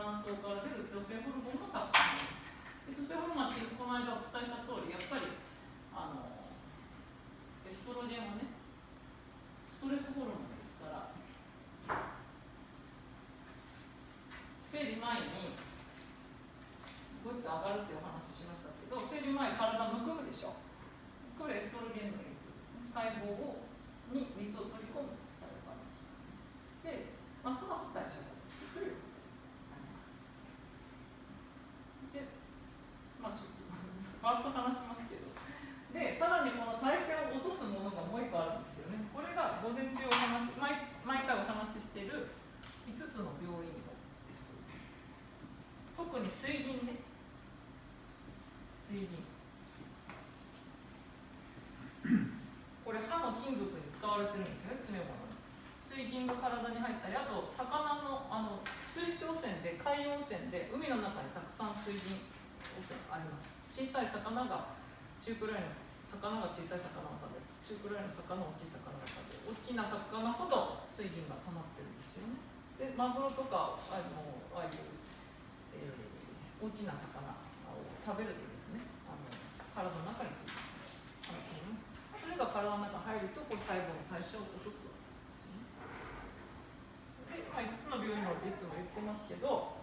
卵巣から出る女性ホルモンもたくさんある。女性ホルモンってこの間お伝えした通り、やっぱりエストロゲンはね、ストレスホルモンですから、生理前にグッと上がるっていうお話しましたけど、生理前体むくむでしょ。これエストロゲンの影響ですね。細胞に水を取り込む作用があります。で、ますます代謝がつくということになります。で、ちょっとバッと話しますけど、で、さらにこの代謝を落とすものがもう一個あるんですよね。これが午前中毎回お話ししている5つの病因です。特に水銀ね。水銀。これ歯の金属に使われてるんですよね、詰め物に。水銀が体に入ったり、あと魚の水質汚染で、海洋汚染で海の中にたくさん水銀汚染あります。小さい魚が中くらいの魚が小さい魚を食べ、中くらいの魚を大きい魚が食べ、大きな魚ほど水銀が溜まってるんですよね。で、マグロとかああいう、大きな魚を食べるとですね、体の中についてくる。それが体の中に入ると、こう細胞の代謝を落とすわけですよね。で、5つの病院のっていつも言ってますけど、